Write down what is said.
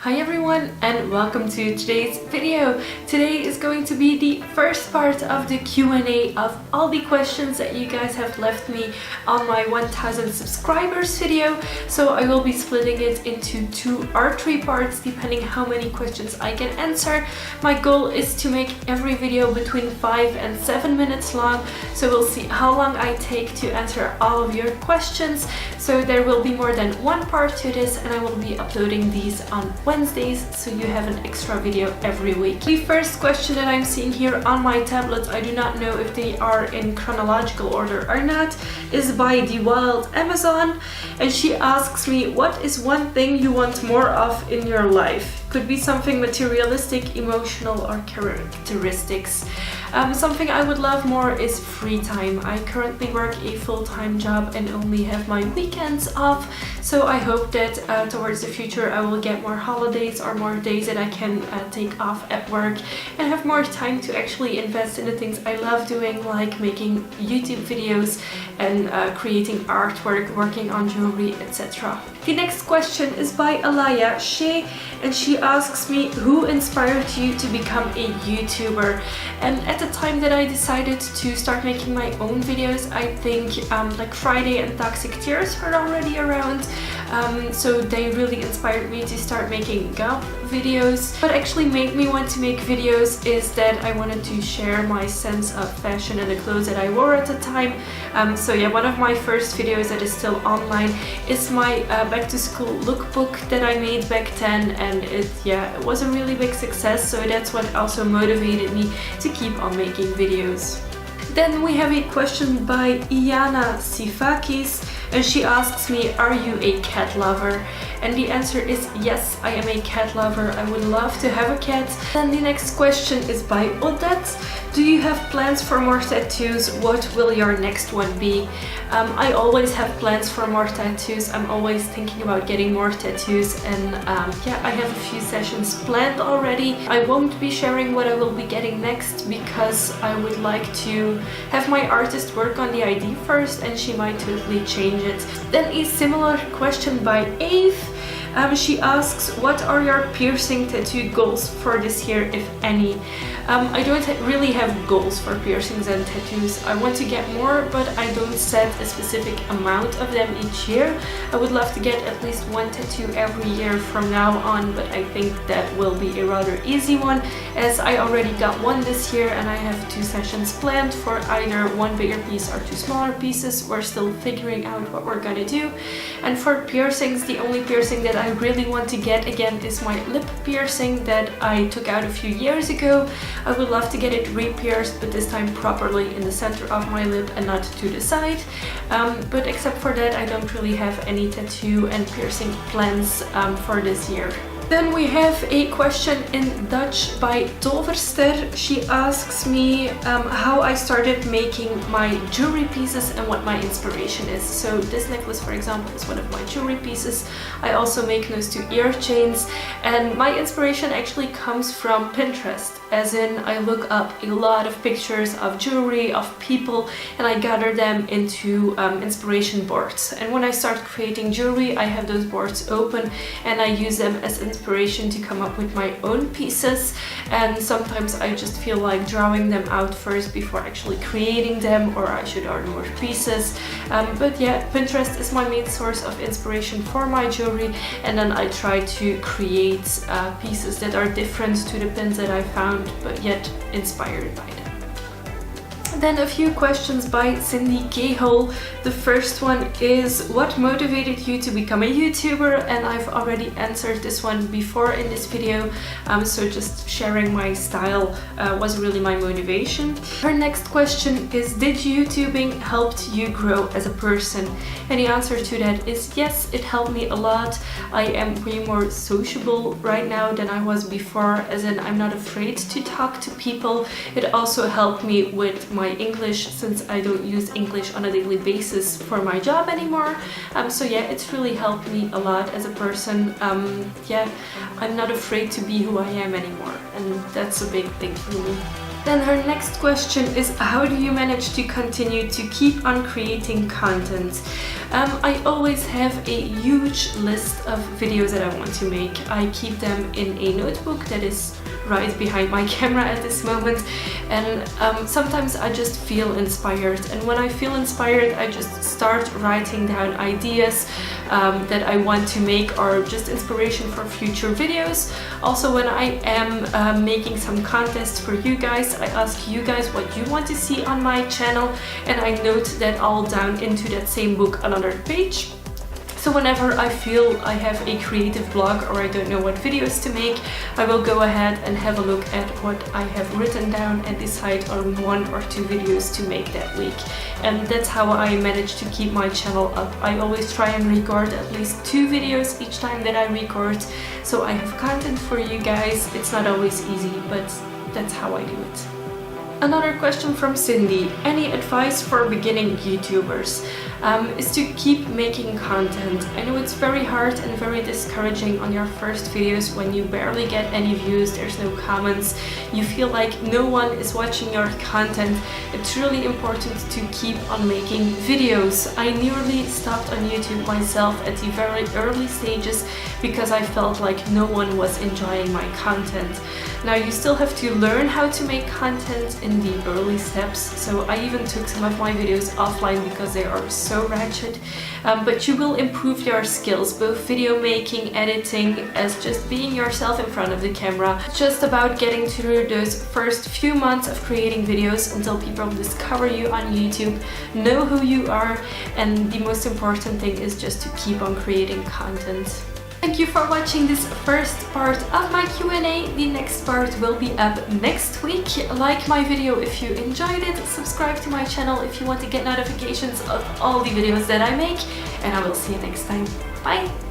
Hi everyone and welcome to today's video. Today is going to be the first part of the Q&A of all the questions that you guys have left me on my 1000 subscribers video. So I will be splitting it into 2 or 3 parts depending how many questions I can answer. My goal is to make every video between 5 and 7 minutes long, so we'll see how long I take to answer all of your questions. So there will be more than one part to this, and I will be uploading these on Wednesdays, so you have an extra video every week. The first question that I'm seeing here on my tablet, I do not know if they are in chronological order or not, is by the Wild Amazon, and she asks me, what is one thing you want more of in your life? Could be something materialistic, emotional, or characteristics. Something I would love more is free time. I currently work a full-time job and only have my weekends off, so I hope that towards the future I will get more holidays or more days that I can take off at work and have more time to actually invest in the things I love doing, like making YouTube videos and creating artwork, working on jewelry, etc. The next question is by Alaya Shea, and she asks me, who inspired you to become a YouTuber? And at the time that I decided to start making my own videos, I think like Friday and Toxic Tears were already around, so they really inspired me to start making goth videos. What actually made me want to make videos is that I wanted to share my sense of fashion and the clothes that I wore at the time. So yeah, one of my first videos that is still online is my back to school lookbook that I made back then, and it was a really big success, so that's what also motivated me to keep on making videos. Then we have a question by Iana Sifakis, and she asks me, are you a cat lover? And the answer is yes, I am a cat lover. I would love to have a cat. Then the next question is by Odette. Do you have plans for more tattoos? What will your next one be? I always have plans for more tattoos. I'm always thinking about getting more tattoos, and I have a few sessions planned already. I won't be sharing what I will be getting next because I would like to have my artist work on the ID first, and she might totally change it. Then a similar question by Ave. She asks, what are your piercing tattoo goals for this year, if any? I don't really have goals for piercings and tattoos. I want to get more, but I don't set a specific amount of them each year. I would love to get at least one tattoo every year from now on, but I think that will be a rather easy one, as I already got one this year and I have 2 sessions planned for either one bigger piece or 2 smaller pieces. We're still figuring out what we're gonna do. And for piercings, the only piercing that I really want to get again is my lip piercing that I took out a few years ago. I would love to get it re-pierced, but this time properly in the center of my lip and not to the side. But except for that, I don't really have any tattoo and piercing plans for this year. Then we have a question in Dutch by Toverster. She asks me how I started making my jewelry pieces and what my inspiration is. So this necklace, for example, is one of my jewelry pieces. I also make nose to ear chains, and my inspiration actually comes from Pinterest. As in, I look up a lot of pictures of jewelry, of people, and I gather them into inspiration boards. And when I start creating jewelry, I have those boards open and I use them as inspiration to come up with my own pieces. And sometimes I just feel like drawing them out first before actually creating them, or I should order more pieces. But yeah, Pinterest is my main source of inspiration for my jewelry, and then I try to create pieces that are different to the pins that I found, but yet inspired by them. Then a few questions by Cindy Cahill. The first one is, what motivated you to become a YouTuber? And I've already answered this one before in this video, so just sharing my style was really my motivation. Her next question is, did YouTubing helped you grow as a person? And the answer to that is yes, it helped me a lot. I am way more sociable right now than I was before, as in I'm not afraid to talk to people. It also helped me with my English, since I don't use English on a daily basis for my job anymore. So yeah, it's really helped me a lot as a person. I'm not afraid to be who I am anymore, and that's a big thing for me. Then her next question is, how do you manage to continue to keep on creating content? I always have a huge list of videos that I want to make. I keep them in a notebook that is right behind my camera at this moment, and sometimes I just feel inspired, and when I feel inspired I just start writing down ideas that I want to make, or just inspiration for future videos. Also, when I am making some contests for you guys, I ask you guys what you want to see on my channel, and I note that all down into that same book on another page. So whenever I feel I have a creative block or I don't know what videos to make, I will go ahead and have a look at what I have written down and decide on 1 or 2 videos to make that week. And that's how I manage to keep my channel up. I always try and record at least 2 videos each time that I record, so I have content for you guys. It's not always easy, but that's how I do it. Another question from Cindy. Any advice for beginning YouTubers? Is to keep making content. I know it's very hard and very discouraging on your first videos when you barely get any views, there's no comments, you feel like no one is watching your content. It's really important to keep on making videos. I nearly stopped on YouTube myself at the very early stages because I felt like no one was enjoying my content. Now, you still have to learn how to make content in the early steps, so I even took some of my videos offline because they are so ratchet, but you will improve your skills, both video making, editing, as just being yourself in front of the camera. It's just about getting through those first few months of creating videos until people discover you on YouTube, know who you are, and the most important thing is just to keep on creating content. Thank you for watching this first part of my Q&A. The next part will be up next week. Like my video if you enjoyed it, subscribe to my channel if you want to get notifications of all the videos that I make, and I will see you next time. Bye!